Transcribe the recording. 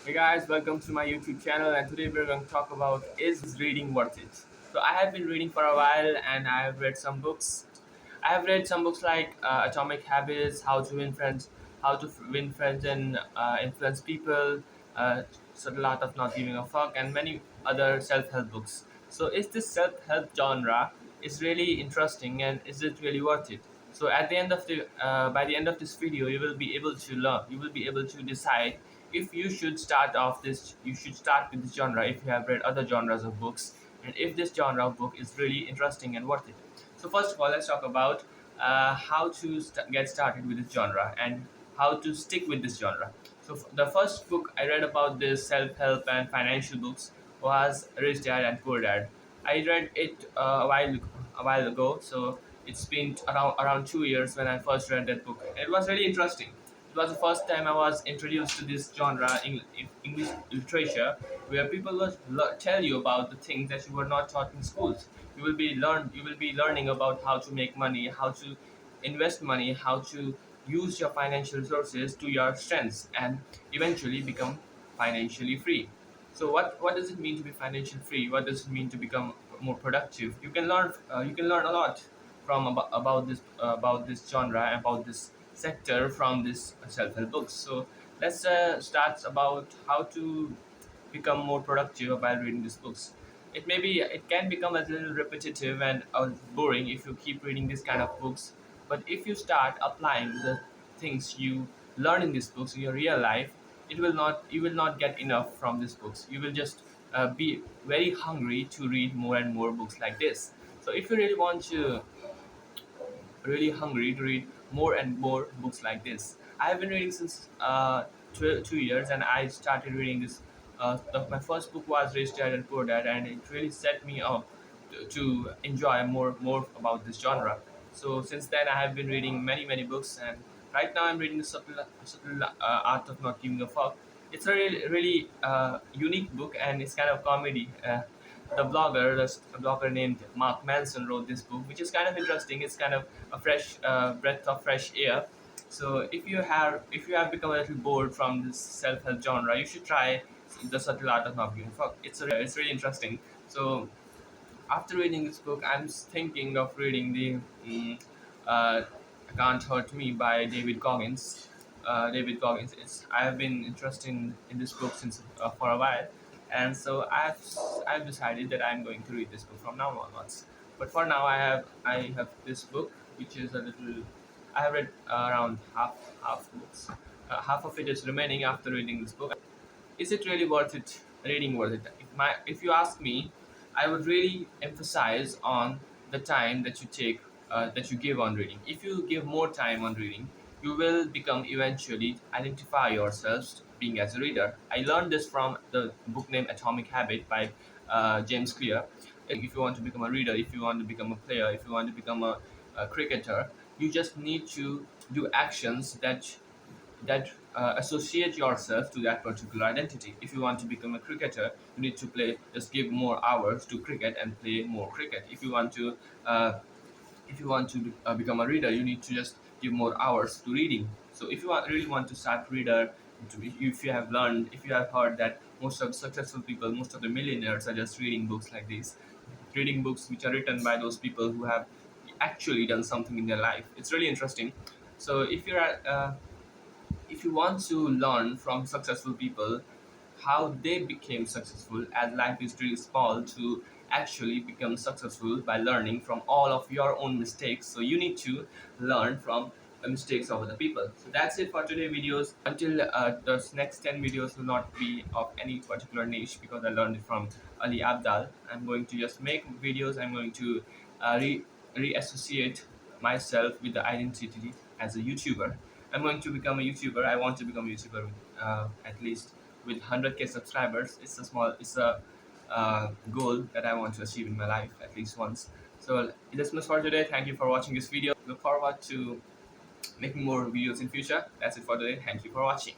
Hey guys, welcome to my YouTube channel, and today we're going to talk about is reading worth it. So I have been reading for a while and I have read some books. I have read some books like Atomic Habits, How to Win Friends and Influence People, Subtle Art of Not Giving a Fuck, and many other self-help books. So is this self-help genre is really interesting, and is it really worth it? So at the end of the by the end of this video, you will be able to learn. You will be able to decide if you should start off this. You should start with this genre if you have read other genres of books, and if this genre of book is really interesting and worth it. So first of all, let's talk about how to get started with this genre and how to stick with this genre. So the first book I read about this self-help and financial books was Rich Dad and Poor Dad. I read it a while ago, so it's been around 2 years when I first read that book. It was really interesting. It was the first time I was introduced to this genre in English literature, where people will tell you about the things that you were not taught in schools. You will be learning about how to make money, how to invest money, how to use your financial resources to your strengths, and eventually become financially free. So what does it mean to be financially free? What does it mean to become more productive? You can learn a lot from about this genre, about this sector from this self-help books. So let's start about how to become more productive while reading these books. It can become a little repetitive and boring if you keep reading this kind of books. But if you start applying the things you learn in these books in your real life, it will not you will not get enough from these books. You will just be very hungry to read more and more books like this. So if you really hungry to read more and more books like this. I have been reading since 2 years, and I started reading this. My first book was Rich Dad and Poor Dad, and it really set me up to enjoy more about this genre. So since then, I have been reading many books, and right now I'm reading the Subtle Art of Not Giving a Fuck. It's a really unique book, and it's kind of comedy. A blogger named Mark Manson wrote this book, which is kind of interesting. It's kind of a fresh breath of fresh air. So if you have become a little bored from this self help genre, you should try the Subtle Art of Not Giving a Fuck. It's really interesting. So after reading this book, I'm thinking of reading the uh, Can't Hurt Me by David Goggins. David Goggins. I have been interested in this book since for a while, and so I've decided that I'm going to read this book from now onwards. But for now, I have this book, which is a little. I have read around half books. Half of it is remaining after reading this book. Is it really worth it? Reading worth it? If you ask me, I would really emphasize on the time that you take, that you give on reading. If you give more time on reading, you will become eventually identify yourselves being as a reader. I learned this from the book named Atomic Habit by James Clear. If you want to become a reader, if you want to become a player, if you want to become a cricketer, you just need to do actions that associate yourself to that particular identity. If you want to become a cricketer, you need to just give more hours to cricket and play more cricket. Uh, if you want to become a reader, you need to just give more hours to reading. So if you really want to start reader, if you have heard that most of successful people, most of the millionaires are just reading books like this, reading books which are written by those people who have actually done something in their life. It's really interesting. So if you want to learn from successful people how they became successful, as life is really small to actually become successful by learning from all of your own mistakes, so you need to learn from the mistakes of other people. So that's it for today videos. Until the next 10 videos will not be of any particular niche, because I learned it from Ali Abdal. I'm going to just make videos. I'm going to reassociate myself with the identity as a YouTuber. I'm going to become a YouTuber. I want to become a YouTuber with, at least with 100K subscribers. It's a goal that I want to achieve in my life at least once. So that's much for today. Thank you for watching this video. Look forward to making more videos in future. That's it for today. Thank you for watching.